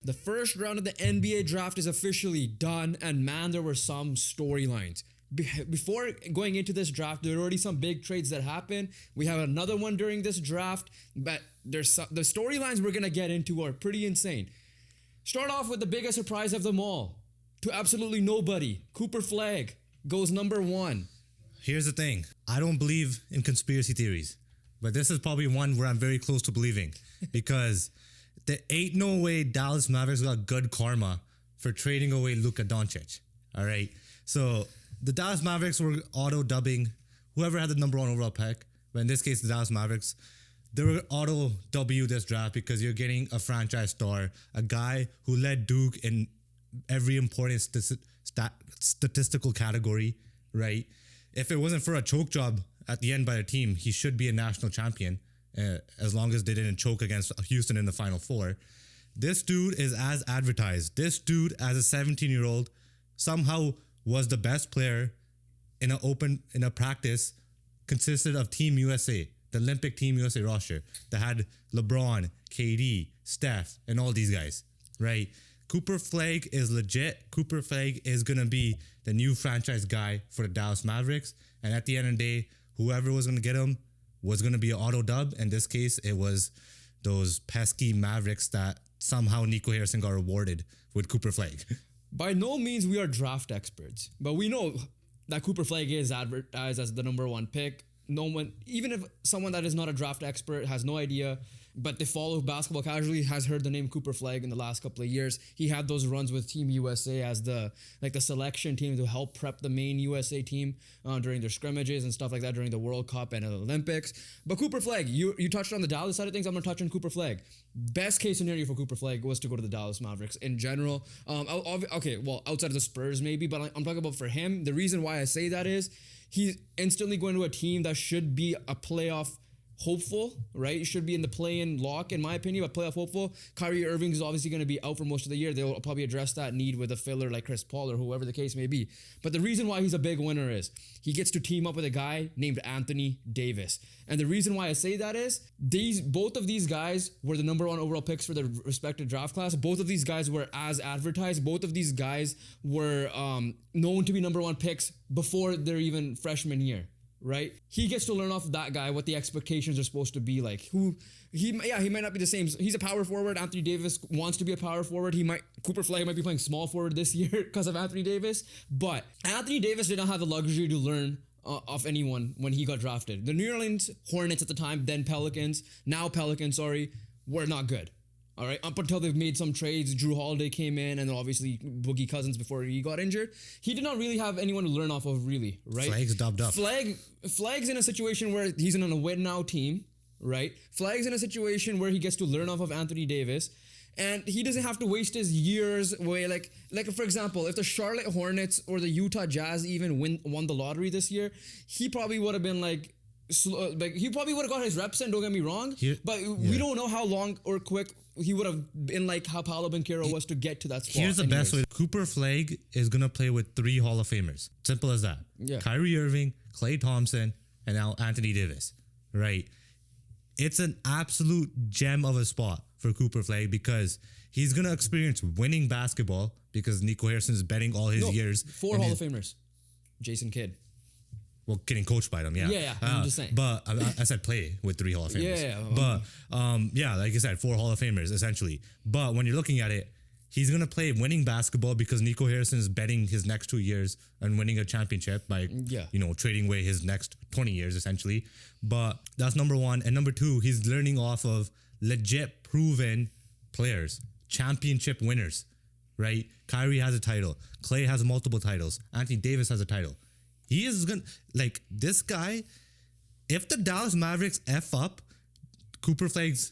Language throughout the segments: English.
The first round of the NBA draft is officially done, and man, there were some storylines. Before going into this draft, there are already some big trades that happened. We have another one during this draft, but the storylines we're gonna get into are pretty insane. Start off with the biggest surprise of them all. To absolutely nobody, Cooper Flagg goes number 1. Here's the thing. I don't believe in conspiracy theories, but this is probably one where I'm very close to believing because there ain't no way Dallas Mavericks got good karma for trading away Luka Doncic. All right. So the Dallas Mavericks were auto-dubbing whoever had the number 1 overall pick, but in this case, the Dallas Mavericks, they were auto-W this draft because you're getting a franchise star, a guy who led Duke in every important statistical category, right? If it wasn't for a choke job at the end by a team, he should be a national champion as long as they didn't choke against Houston in the Final Four. This dude is as advertised. This dude, as a 17-year-old, somehow was the best player in a practice consisted of Team USA, the Olympic Team USA roster that had LeBron, KD, Steph, and all these guys, right? Cooper Flagg is legit. Cooper Flagg is going to be the new franchise guy for the Dallas Mavericks. And at the end of the day, whoever was going to get him was going to be an auto dub. In this case, it was those pesky Mavericks that somehow Nico Harrison got rewarded with Cooper Flagg. By no means we are draft experts, but we know that Cooper Flagg is advertised as the number 1 pick. No one, even if someone that is not a draft expert has no idea, but they follow basketball casually, has heard the name Cooper Flagg in the last couple of years. He had those runs with Team USA as the selection team to help prep the main USA team during their scrimmages and stuff like that during the World Cup and the Olympics. But Cooper Flagg, you touched on the Dallas side of things. I'm going to touch on Cooper Flagg. Best case scenario for Cooper Flagg was to go to the Dallas Mavericks in general. Outside of the Spurs maybe, but I'm talking about for him. The reason why I say that is he's instantly going to a team that should be a playoff hopeful, right? You should be in the play-in lock, in my opinion, but playoff hopeful. Kyrie Irving is obviously going to be out for most of the year. They'll probably address that need with a filler like Chris Paul or whoever the case may be. But the reason why he's a big winner is he gets to team up with a guy named Anthony Davis. And the reason why I say that is both of these guys were the number 1 overall picks for their respective draft class. Both of these guys were as advertised. Both of these guys were known to be number 1 picks before their even freshman year. Right? He gets to learn off of that guy what the expectations are supposed to be like. He might not be the same. He's a power forward. Anthony Davis wants to be a power forward. Cooper Flagg might be playing small forward this year because of Anthony Davis. But Anthony Davis did not have the luxury to learn off anyone when he got drafted. The New Orleans Hornets at the time, then Pelicans, were not good. All right, up until they've made some trades, Drew Holiday came in, and then obviously Boogie Cousins before he got injured. He did not really have anyone to learn off of, really, right? Flagg's dubbed up. Flagg's in a situation where he's in a win-now team, right? Flagg's in a situation where he gets to learn off of Anthony Davis, and he doesn't have to waste his years away. Like for example, if the Charlotte Hornets or the Utah Jazz even won the lottery this year, he probably would have been he probably would have got his reps in, don't get me wrong, we don't know how long or quick he would have been like how Paolo Banchero was to get to that spot. Here's the best way. Cooper Flagg is going to play with 3 Hall of Famers. Simple as that. Yeah. Kyrie Irving, Klay Thompson, and now Anthony Davis, right? It's an absolute gem of a spot for Cooper Flagg because he's going to experience winning basketball because Nico Harrison is betting all his years. 4 Hall of Famers. Jason Kidd. Well, getting coached by them, yeah. Yeah, I'm just saying. But I said play with 3 Hall of Famers. Yeah. But, like I said, 4 Hall of Famers, essentially. But when you're looking at it, he's going to play winning basketball because Nico Harrison is betting his next 2 years and winning a championship by, trading away his next 20 years, essentially. But that's number 1. And number 2, he's learning off of legit, proven players, championship winners, right? Kyrie has a title. Klay has multiple titles. Anthony Davis has a title. He is going to, this guy, if the Dallas Mavericks F up Cooper Flagg's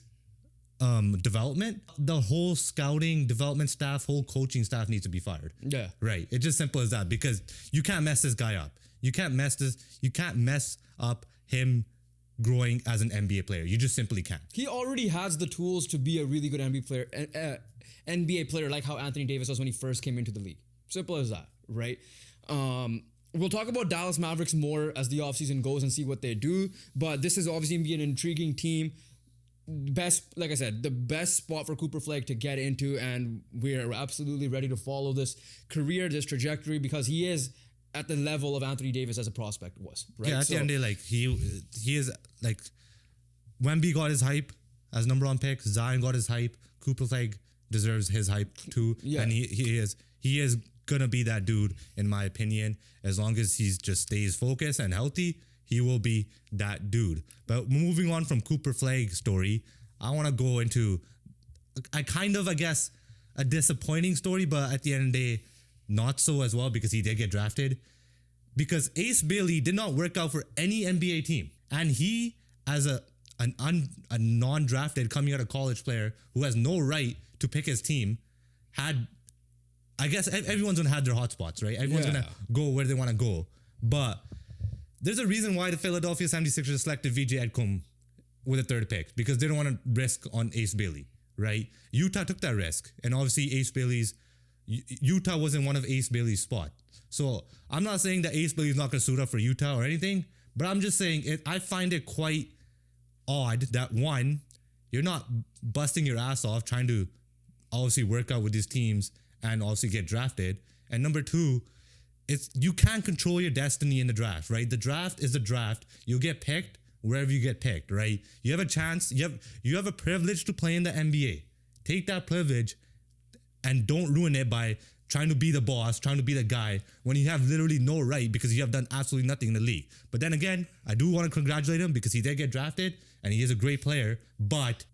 development, the whole scouting, development staff, whole coaching staff needs to be fired. Yeah. Right. It's just simple as that because you can't mess this guy up. You can't mess up him growing as an NBA player. You just simply can't. He already has the tools to be a really good NBA player like how Anthony Davis was when he first came into the league. Simple as that, right? We'll talk about Dallas Mavericks more as the offseason goes and see what they do, but this is obviously going to be an intriguing team. like I said, the best spot for Cooper Flagg to get into, and we're absolutely ready to follow this career, this trajectory, because he is at the level of Anthony Davis as a prospect was. Right? Yeah, at the end of the day, like he is like Wemby got his hype as number one pick. Zion got his hype. Cooper Flagg deserves his hype too, and he is gonna be that dude in my opinion. As long as he just stays focused and healthy, he will be that dude. But moving on from Cooper Flagg's story, I want to go into I guess, a disappointing story, but at the end of the day, not so as well, because he did get drafted. Because Ace Bailey did not work out for any NBA team. And he, as a non-drafted coming out of college player who has no right to pick his team, I guess everyone's going to have their hot spots, right? Everyone's going to go where they want to go. But there's a reason why the Philadelphia 76ers selected VJ Edgecombe with a third pick, because they don't want to risk on Ace Bailey, right? Utah took that risk, and obviously Utah wasn't one of Ace Bailey's spot. So I'm not saying that Ace Bailey is not going to suit up for Utah or anything, but I'm just saying I find it quite odd that, one, you're not busting your ass off trying to obviously work out with these teams and obviously get drafted, and number two, you can't control your destiny in the draft, right? The draft is the draft. You'll get picked wherever you get picked, right? You have a chance. You have a privilege to play in the NBA. Take that privilege and don't ruin it by trying to be the boss, trying to be the guy, when you have literally no right, because you have done absolutely nothing in the league. But then again, I do want to congratulate him because he did get drafted and he is a great player, but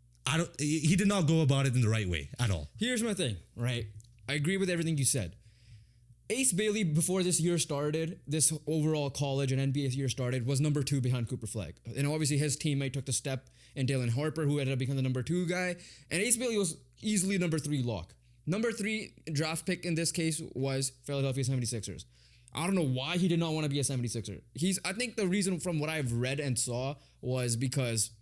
he did not go about it in the right way at all. Here's my thing, right? I agree with everything you said. Ace Bailey, before this year started, this overall college and NBA year started, was number 2 behind Cooper Flagg. And obviously his teammate took the step in Dalen Harper, who ended up becoming the number 2 guy. And Ace Bailey was easily number 3 lock. Number 3 draft pick in this case was Philadelphia 76ers. I don't know why he did not want to be a 76er. I think the reason from what I've read and saw was because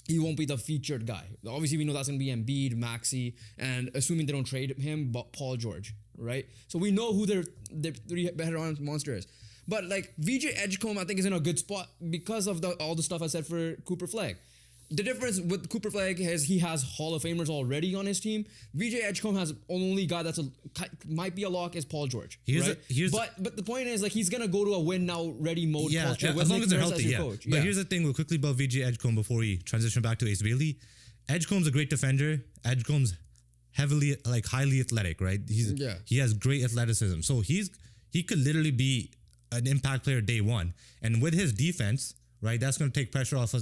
he won't be the featured guy. Obviously, we know that's going to be Embiid, Maxey, and assuming they don't trade him, but Paul George, right? So we know who their 3-headed monster is. But like VJ Edgecombe, I think is in a good spot because of all the stuff I said for Cooper Flagg. The difference with Cooper Flagg is he has Hall of Famers already on his team. VJ Edgecombe has only guy that's might be a lock is Paul George. But the point is, like, he's gonna go to a win now ready mode culture as long as they're healthy. Coach. But here's the thing, real quickly about VJ Edgecombe before we transition back to Ace Bailey. Edgecombe's a great defender. Edgecombe's highly athletic, right? He has great athleticism. So he could literally be an impact player day one. And with his defense, right, that's gonna take pressure off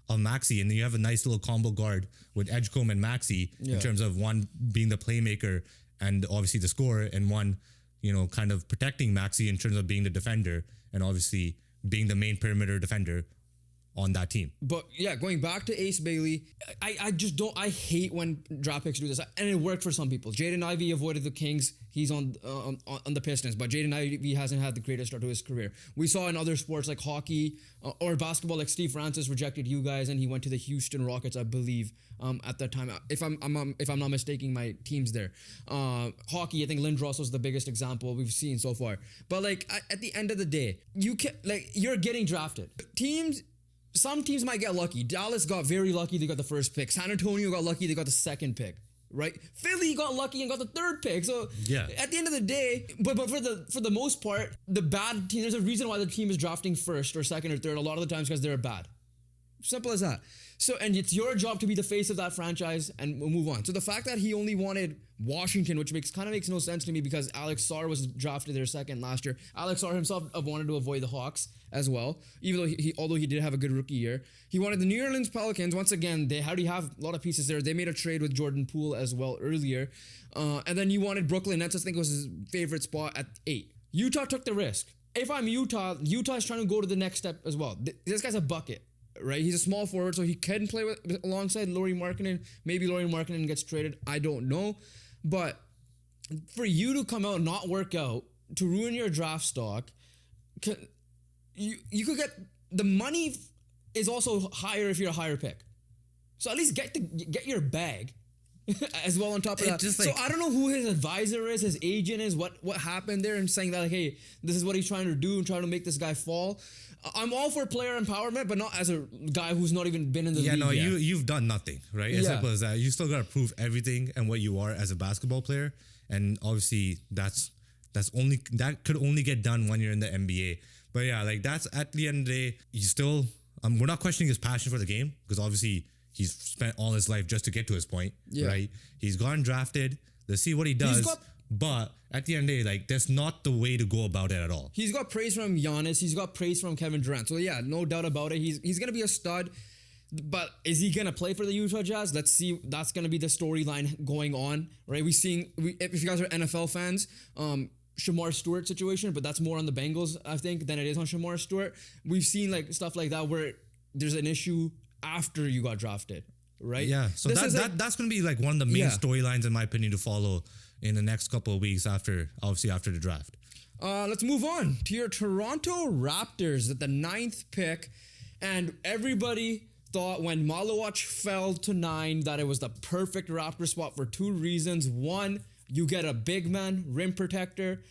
of Maxey, and then you have a nice little combo guard with Edgecombe and Maxey in terms of one being the playmaker and obviously the scorer, and one, kind of protecting Maxey in terms of being the defender and obviously being the main perimeter defender on that team. But yeah, going back to Ace Bailey, I hate when draft picks do this, and it worked for some people. Jaden Ivey avoided the Kings. He's on the Pistons, but Jaden Ivey hasn't had the greatest start to his career. We saw in other sports like hockey or basketball, like Steve Francis rejected you guys, and he went to the Houston Rockets, I believe, at that time. If I'm not mistaking my teams there. Hockey, I think Lindros was the biggest example we've seen so far. But like at the end of the day, you're getting drafted. Some teams might get lucky. Dallas got very lucky. They got the first pick. San Antonio got lucky. They got the second pick, right? Philly got lucky and got the third pick. So at the end of the day, but for the most part, the bad team, there's a reason why the team is drafting first or second or third a lot of the times, because they're bad. Simple as that. So, and it's your job to be the face of that franchise and move on. So the fact that he only wanted Washington, which makes no sense to me, because Alex Sarr was drafted there second last year. Alex Sarr himself wanted to avoid the Hawks as well, even though although he did have a good rookie year. He wanted the New Orleans Pelicans. Once again, they already have a lot of pieces there. They made a trade with Jordan Poole as well earlier. And then you wanted Brooklyn Nets, I think was his favorite spot at 8. Utah took the risk. If I'm Utah is trying to go to the next step as well. This guy's a bucket. Right, he's a small forward, so he can play alongside Lauri Markkanen. Maybe Lauri Markkanen gets traded. I don't know, but for you to come out and not work out, to ruin your draft stock, you could get the money is also higher if you're a higher pick. So at least get your bag, as well on top of that. Just So I don't know who his advisor is, his agent is, what happened there, and saying that like, hey, this is what he's trying to do and trying to make this guy fall. I'm all for player empowerment, but not as a guy who's not even been in the league yet. You've done nothing, right? As simple as that. You still got to prove everything and what you are as a basketball player, and obviously that could only get done when you're in the NBA. But yeah, like that's at the end of the day, you still we're not questioning his passion for the game, because obviously he's spent all his life just to get to his point, right? He's gotten drafted. Let's see what he does. But at the end of the day, like, that's not the way to go about it at all. He's got praise from Giannis. He's got praise from Kevin Durant. So yeah, no doubt about it. He's gonna be a stud. But is he gonna play for the Utah Jazz? Let's see. That's gonna be the storyline going on, right? If you guys are NFL fans, Shamar Stewart situation, but that's more on the Bengals, I think, than it is on Shamar Stewart. We've seen like stuff like that where there's an issue after you got drafted, right? Yeah. So that's gonna be like one of the main storylines, in my opinion, to follow in the next couple of weeks after the draft. Let's move on to your Toronto Raptors at the 9th pick. And everybody thought when Malawach fell to 9 that it was the perfect Raptor spot for 2 reasons. 1, you get a big man, rim protector.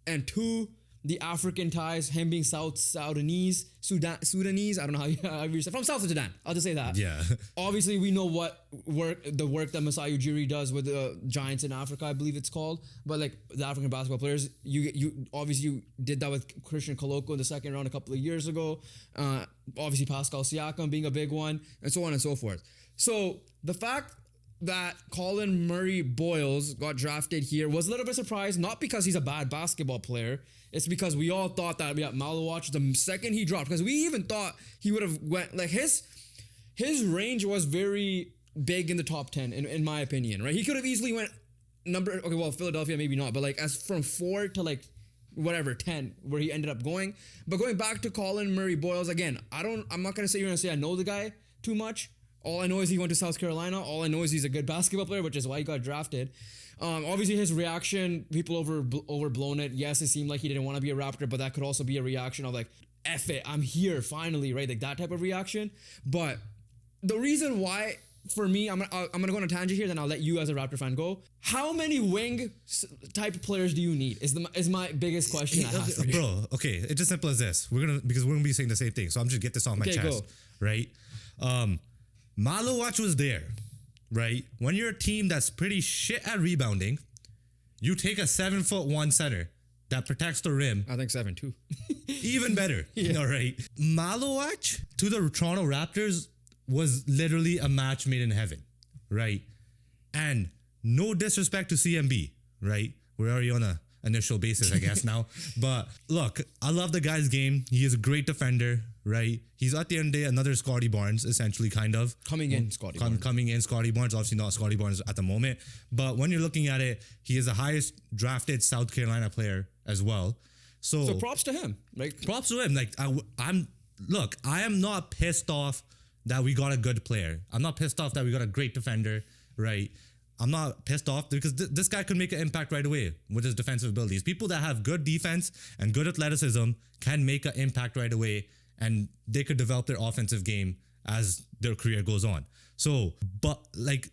And 2, the African ties, him being Sudanese. I don't know how you say, from South Sudan. I'll just say that. Yeah. Obviously, we know what work that Masai Ujiri does with the Giants in Africa, I believe it's called. But like the African basketball players, you obviously did that with Christian Koloko in the second round a couple of years ago. Obviously, Pascal Siakam being a big one, and so on and so forth. So the fact that Colin Murray Boyles got drafted here was a little bit surprised, not because he's a bad basketball player. It's because we all thought that Malawach, the second he dropped, because we even thought he would have went, like his range was very big in the top 10, in my opinion, right? He could have easily went Philadelphia maybe not, but like as from 4 to like whatever 10 where he ended up going. But going back to Colin Murray Boyles again, I'm not gonna say I know the guy too much. All I know is he went to South Carolina. All I know is he's a good basketball player, which is why he got drafted. Obviously, his reaction, people overblown it. Yes, it seemed like he didn't want to be a Raptor, but that could also be a reaction of like, F it, I'm here finally, right? Like that type of reaction. But the reason why, for me, I'm gonna go on a tangent here, then I'll let you as a Raptor fan go. How many wing type of players do you need? Is my biggest question I have for you. Bro, okay, it's as simple as this. We're gonna be saying the same thing, so I'm just get this off my chest, go. Right? Malawach was there, right? When you're a team that's pretty shit at rebounding, you take a 7'1" center that protects the rim. I think 7'2". Even better. Yeah. All right. Malawach to the Toronto Raptors was literally a match made in heaven, right? And no disrespect to CMB, right? We're already on a initial basis, I guess, now. But look, I love the guy's game. He is a great defender, right? He's at the end of the day another Scotty Barnes, essentially, kind of. Coming in Scotty Barnes, obviously not Scotty Barnes at the moment. But when you're looking at it, he is the highest drafted South Carolina player as well. So props to him. Props to him. Like, I am not pissed off that we got a good player. I'm not pissed off that we got a great defender, right? I'm not pissed off because this guy could make an impact right away with his defensive abilities. People that have good defense and good athleticism can make an impact right away, and they could develop their offensive game as their career goes on. So, but like,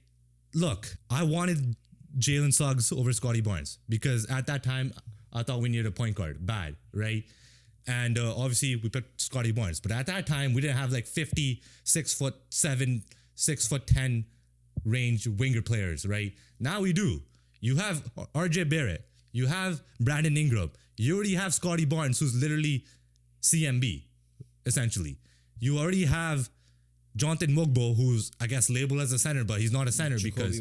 look, I wanted Jalen Suggs over Scotty Barnes because at that time, I thought we needed a point guard bad, right? And obviously we picked Scotty Barnes, but at that time we didn't have like 6'7", 6'10" range winger players, right? Now we do. You have RJ Barrett, you have Brandon Ingram, you already have Scotty Barnes, who's literally CMB, essentially. You already have Jonathan Mugbo, who's I guess labeled as a center, but he's not a center because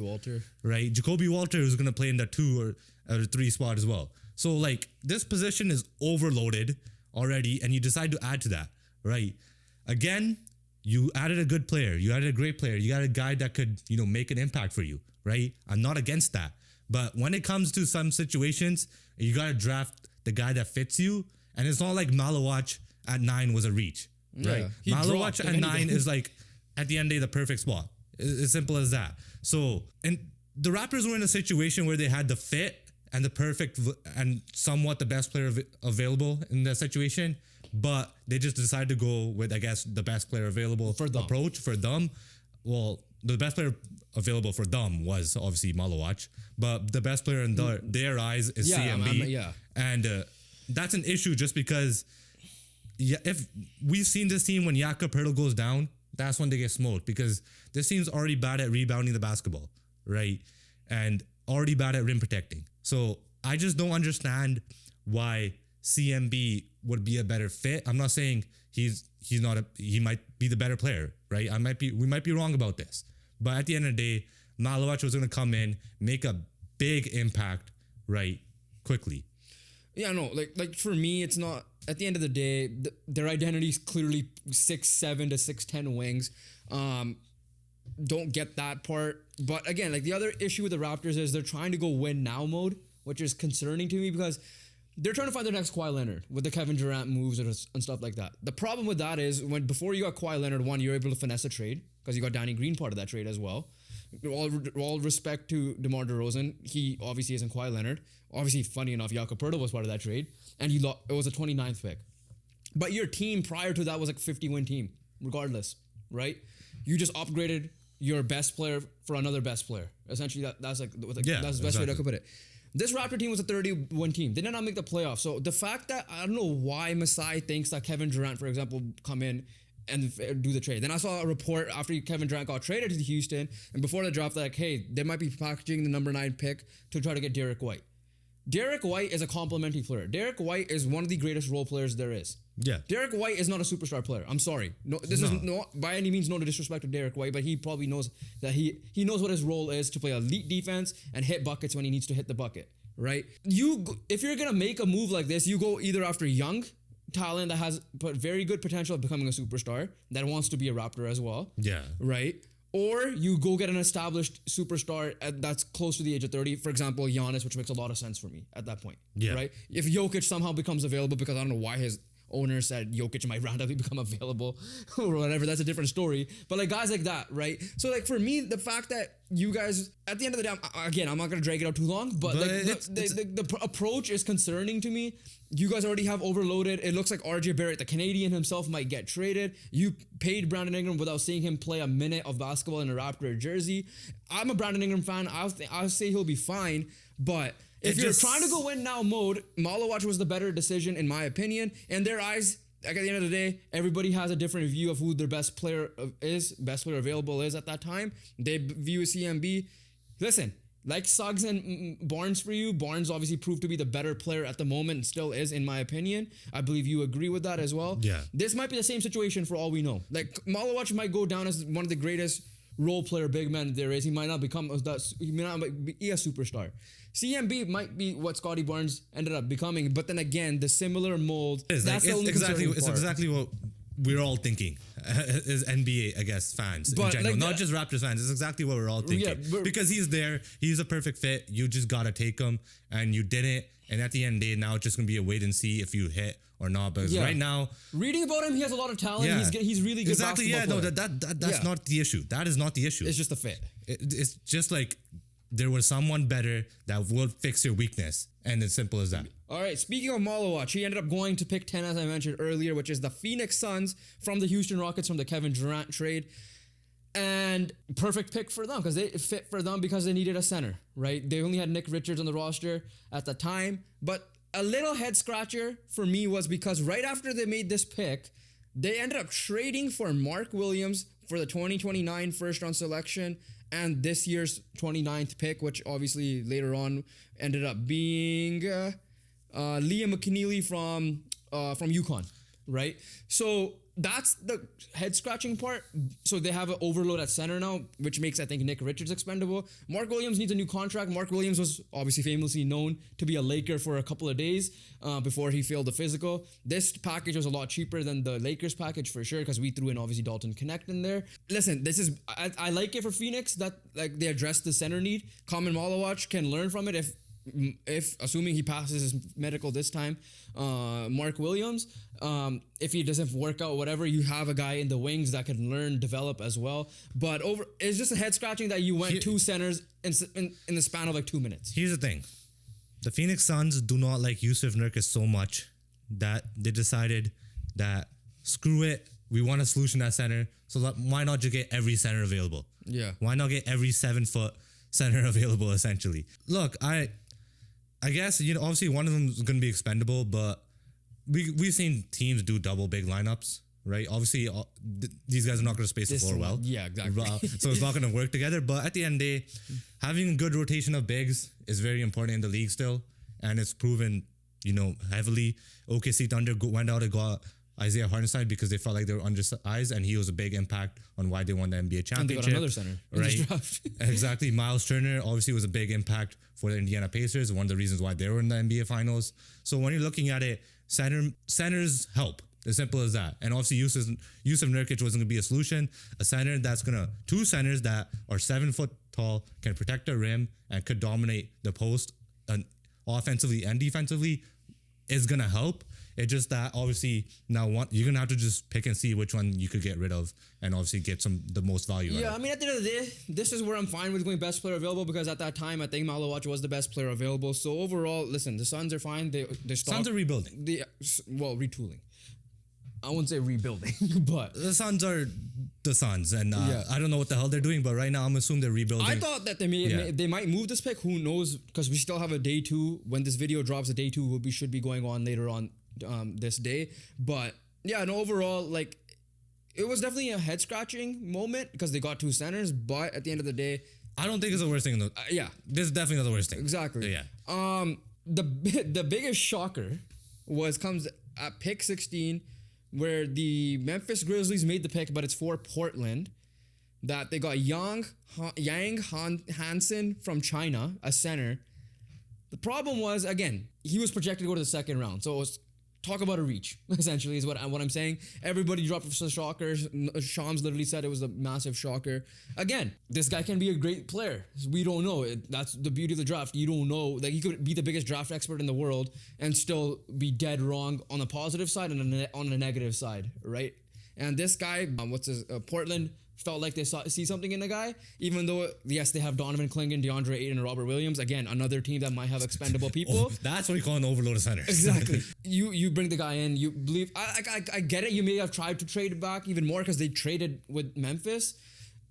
Jacoby Walter is going to play in the 2 or 3 spot as well. So like this position is overloaded already, and you decide to add to that, right? Again, you added a good player, you added a great player, you got a guy that could, make an impact for you, right? I'm not against that. But when it comes to some situations, you got to draft the guy that fits you. And it's not like Malawach at 9 was a reach, right? Malawach at 9 is like, at the end of the day, the perfect spot. It's as simple as that. So, and the Raptors were in a situation where they had the fit and the perfect and somewhat the best player available in that situation, but they just decided to go with, I guess, the best player available approach for them. the best player available for them was obviously Malawach, but the best player in their eyes is CMB. And that's an issue just because if we've seen this team when Jakob Poeltl goes down, that's when they get smoked because this team's already bad at rebounding the basketball, right? And already bad at rim protecting. So I just don't understand why CMB would be a better fit. I'm not saying he might be the better player, right? We might be wrong about this. But at the end of the day, Malawach was going to come in, make a big impact, right, quickly. Yeah, no, like for me, it's not, at the end of the day, their identity is clearly 6'7" to 6'10" wings. Don't get that part. But again, like the other issue with the Raptors is they're trying to go win now mode, which is concerning to me because they're trying to find their next Kawhi Leonard with the Kevin Durant moves and stuff like that. The problem with that is before you got Kawhi Leonard, one, you're able to finesse a trade because you got Danny Green part of that trade as well. All respect to DeMar DeRozan. He obviously isn't Kawhi Leonard. Obviously, funny enough, Jakob Poeltl was part of that trade. And it was a 29th pick. But your team prior to that was like a 50-win team, regardless, right? You just upgraded your best player for another best player. Essentially, that's the best way to put it. This Raptor team was a 30-win team. They did not make the playoffs. So the fact that I don't know why Masai thinks that Kevin Durant, for example, come in and do the trade. Then I saw a report after Kevin Durant got traded to Houston and before the draft, like, hey, they might be packaging the number 9 pick to try to get Derek White. Derek White is a complimentary player. Derek White is one of the greatest role players there is. Yeah. Derek White is not a superstar player. I'm sorry. Is no by any means no disrespect to Derek White, but he probably knows that he knows what his role is to play elite defense and hit buckets when he needs to hit the bucket, right? If you're gonna make a move like this, you go either after young talent that has very good potential of becoming a superstar that wants to be a Raptor as well. Yeah. Right? Or you go get an established superstar that's close to the age of 30. For example, Giannis, which makes a lot of sense for me at that point. Yeah. Right? If Jokic somehow becomes available, because I don't know why his owner said Jokic might randomly become available or whatever, that's a different story. But like guys like that, right? So like for me, the fact that you guys, at the end of the day, again, I'm not going to drag it out too long, but like the approach is concerning to me. You guys already have overloaded. It looks like RJ Barrett, the Canadian himself, might get traded. You paid Brandon Ingram without seeing him play a minute of basketball in a Raptor jersey. I'm a Brandon Ingram fan. I'll say he'll be fine. But if you're trying to go win now mode, Malawach was the better decision, in my opinion. In their eyes, like at the end of the day, everybody has a different view of who their best player available is at that time. They view CMB. Listen, like Suggs and Barnes for you, Barnes obviously proved to be the better player at the moment and still is, in my opinion. I believe you agree with that as well. Yeah. This might be the same situation for all we know. Like Malawach might go down as one of the greatest role player big men there is. He might not be a superstar. CMB might be what Scotty Barnes ended up becoming, but then again, the similar mold. It's exactly what we're all thinking as NBA, I guess, fans in general, not just Raptors fans. It's exactly what we're all thinking. Yeah, because he's there, he's a perfect fit. You just gotta take him, and you didn't. And at the end of the day, now it's just gonna be a wait and see if you hit or not. Because right now, reading about him, he has a lot of talent. Yeah. He's really good. Exactly. Yeah. No, that's not the issue. That is not the issue. It's just a fit. It's just like there was someone better that will fix your weakness, and it's simple as that. All right, speaking of Malawach, he ended up going to pick 10, as I mentioned earlier, which is the Phoenix Suns from the Houston Rockets from the Kevin Durant trade. And perfect pick for them because they fit for them because they needed a center, right? They only had Nick Richards on the roster at the time. But a little head scratcher for me was because right after they made this pick, they ended up trading for Mark Williams for the 2029 first-round selection and this year's 29th pick, which obviously later on ended up being Liam McNeely from UConn, right? So that's the head-scratching part. So they have an overload at center now, which makes, I think, Nick Richards expendable. Mark Williams needs a new contract. Mark Williams was obviously famously known to be a Laker for a couple of days before he failed the physical. This package was a lot cheaper than the Lakers package for sure because we threw in obviously Dalton Connect in there. Listen, I like it for Phoenix that like they addressed the center need. Common Malawach can learn from it if assuming he passes his medical this time, Mark Williams, if he doesn't work out, whatever, you have a guy in the wings that can learn, develop as well. But it's just a head scratching that you went two centers in the span of like 2 minutes. Here's the thing. The Phoenix Suns do not like Yusuf Nurkic so much that they decided that screw it, we want a solution at center. So why not just get every center available? Yeah. Why not get every 7-foot center available, essentially? Look, I guess, obviously one of them is going to be expendable, but we've seen teams do double big lineups, right? Obviously, these guys are not going to space the floor well. Yeah, exactly. So it's not going to work together. But at the end of the day, having a good rotation of bigs is very important in the league still. And it's proven, heavily. OKC Thunder went out and got Isaiah Hartenstein because they felt like they were undersized, and he was a big impact on why they won the NBA championship. And they got another center in this right? draft. Exactly. Miles Turner obviously was a big impact for the Indiana Pacers, one of the reasons why they were in the NBA Finals. So when you're looking at it, centers help. As simple as that. And obviously Yusuf Nurkic wasn't going to be a solution. A center that's going to, two centers that are 7 foot tall, can protect the rim and could dominate the post and offensively and defensively is going to help. It's just that obviously now you're going to have to just pick and see which one you could get rid of and obviously get the most value out of. Yeah, I mean, at the end of the day, this is where I'm fine with going best player available because at that time, I think Malawach was the best player available. So overall, listen, the Suns are fine. Suns are rebuilding. Retooling. I wouldn't say rebuilding, but the Suns are the Suns, and I don't know what the hell they're doing, but right now I'm assuming they're rebuilding. I thought that they might move this pick. Who knows? Because we still have a day 2. When this video drops, a day 2 we should be going on later on this day. But yeah, no, overall, like it was definitely a head scratching moment because they got 2 centers. But at the end of the day, I don't think it's the worst thing. This is definitely not the worst thing. Exactly. Yeah. The biggest shocker comes at pick 16. Where the Memphis Grizzlies made the pick, but it's for Portland, that they got Yang Hansen from China, a center. The problem was, again, he was projected to go to the second round. So it was talk about a reach, essentially, is what I'm saying. Everybody dropped for shockers. Shams literally said it was a massive shocker. Again, this guy can be a great player. We don't know. That's the beauty of the draft. You don't know. Like, he could be the biggest draft expert in the world and still be dead wrong on the positive side and on the negative side, right? And this guy, Portland, felt like they see something in the guy, even though, yes, they have Donovan Clingan, DeAndre Ayton, and Robert Williams. Again, another team that might have expendable people. That's what you call an overload of centers. Exactly. You bring the guy in, you believe, I get it. You may have tried to trade it back even more because they traded with Memphis.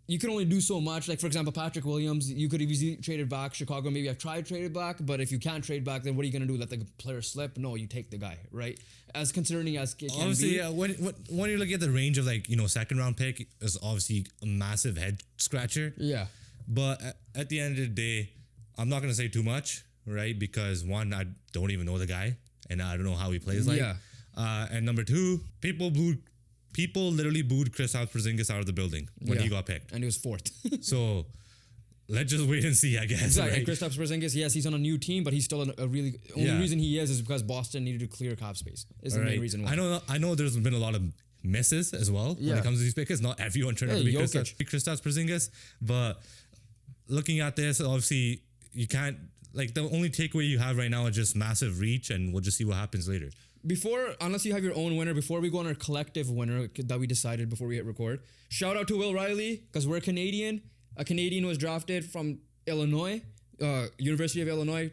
You can only do so much. Like, for example, Patrick Williams, you could have easily traded back. Chicago maybe have tried to trade it back, but if you can't trade back, then what are you going to do? Let the player slip? No, you take the guy, right? As concerning as it can obviously, be. When you look at the range of, like, second round pick is obviously a massive head scratcher. Yeah. But at the end of the day, I'm not going to say too much, right? Because one, I don't even know the guy and I don't know how he plays like. Yeah. And number 2, people literally booed Kristaps Porzingis out of the building when he got picked. And he was 4th. So let's just wait and see, I guess. Exactly. Right? And Kristaps Porzingis, yes, he's on a new team, but he's still only reason he is because Boston needed to clear cap space. Is the main reason why. I know there's been a lot of misses as well when it comes to these picks. Not everyone turned out to be Kristaps Porzingis, but looking at this, obviously you can't, like, the only takeaway you have right now is just massive reach, and we'll just see what happens later. Unless you have your own winner, before we go on our collective winner that we decided before we hit record, shout out to Will Riley, because we're Canadian. A Canadian was drafted from Illinois, University of Illinois.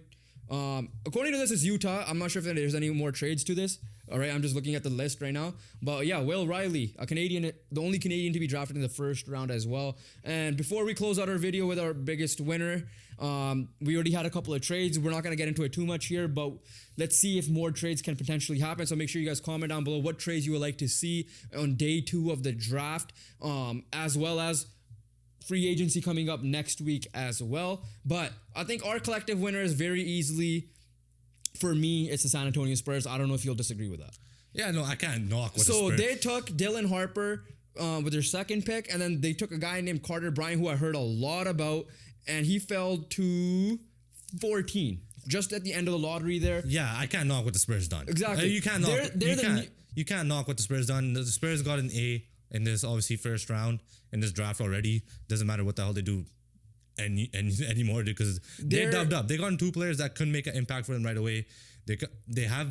According to this, it's Utah. I'm not sure if there's any more trades to this. All right, I'm just looking at the list right now. But yeah, Will Riley, a Canadian, the only Canadian to be drafted in the first round as well. And before we close out our video with our biggest winner, we already had a couple of trades. We're not going to get into it too much here, but let's see if more trades can potentially happen. So make sure you guys comment down below what trades you would like to see on day 2 of the draft, as well as free agency coming up next week as well. But I think our collective winner is very easily, for me, it's the San Antonio Spurs. I don't know if you'll disagree with that. Yeah, no, I can't knock with the So Spurs. they took Dylan Harper with their second pick, and then they took a guy named Carter Bryant, who I heard a lot about, and he fell to 14, just at the end of the lottery there. Yeah, I can't knock what the Spurs done. Exactly. You can't knock. You can't knock what the Spurs done. The Spurs got an A in this, obviously, first round in this draft already. Doesn't matter what the hell they do anymore, because they're dubbed up. They got 2 players that couldn't make an impact for them right away. They have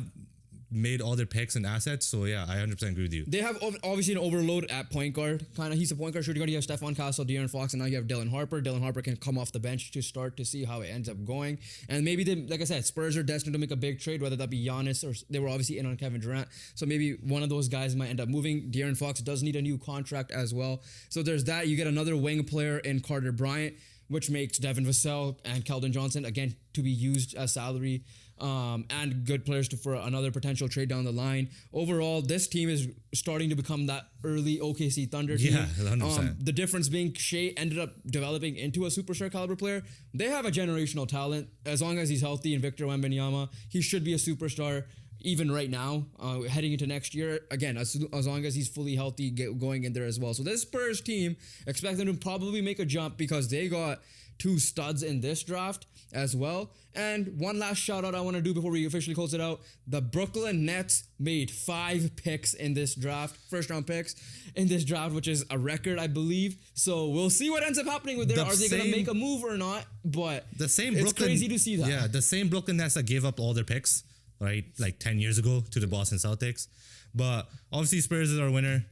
made all their picks and assets. So yeah, I 100% agree with you. They have obviously an overload at point guard. Kind of, he's a point guard shooting guard. You have Stephon Castle, De'Aaron Fox, and now you have Dylan Harper. Dylan Harper can come off the bench to start to see how it ends up going. And maybe they, like I said, Spurs are destined to make a big trade, whether that be Giannis or they were obviously in on Kevin Durant. So maybe one of those guys might end up moving. De'Aaron Fox does need a new contract as well. So there's that. You get another wing player in Carter Bryant, which makes Devin Vassell and Keldon Johnson, again, to be used as salary and good players for another potential trade down the line. Overall, this team is starting to become that early OKC Thunder team. Yeah, 100%. The difference being Shea ended up developing into a superstar caliber player. They have a generational talent. As long as he's healthy and Victor Wembanyama, he should be a superstar even right now, heading into next year. Again, as long as he's fully healthy going in there as well. So this Spurs team, expect them to probably make a jump because they got 2 studs in this draft as well. And one last shout out I want to do before we officially close it out. The Brooklyn Nets made 5 picks in this draft, first round picks in this draft, which is a record, I believe. So we'll see what ends up happening with there. Are they going to make a move or not? But it's crazy to see that. Yeah, the same Brooklyn Nets that gave up all their picks, right, like 10 years ago to the Boston Celtics. But obviously Spurs is our winner,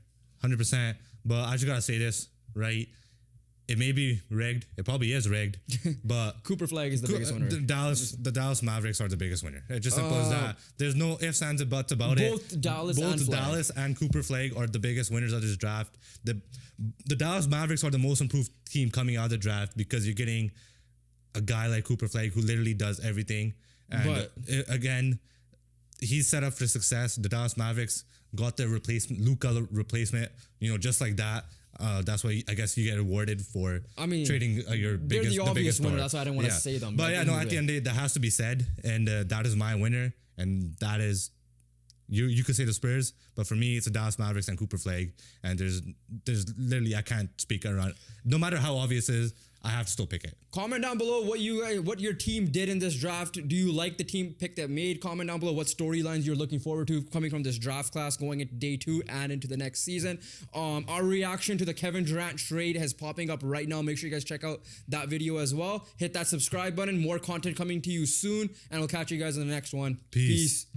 100%. But I just got to say this, right? It may be rigged. It probably is rigged. But Cooper Flagg is the biggest winner. The Dallas Mavericks are the biggest winner. It's just simple as that. There's no ifs, ands, and buts about it. Both Dallas and Cooper Flagg are the biggest winners of this draft. The Dallas Mavericks are the most improved team coming out of the draft because you're getting a guy like Cooper Flagg who literally does everything. And again, he's set up for success. The Dallas Mavericks got their Luka replacement, just like that. That's why I guess you get awarded for trading your biggest. They're the obvious winner. Star. That's why I didn't want to say them. But yeah, no. At the end of the day, that has to be said, and that is my winner, and that is you could say the Spurs, but for me, it's the Dallas Mavericks and Cooper Flagg. And there's literally I can't speak around. No matter how obvious it is, I have to still pick it. Comment down below what your team did in this draft. Do you like the team pick that made? Comment down below what storylines you're looking forward to coming from this draft class going into day 2 and into the next season. Our reaction to the Kevin Durant trade is popping up right now. Make sure you guys check out that video as well. Hit that subscribe button. More content coming to you soon, and we'll catch you guys in the next one. Peace.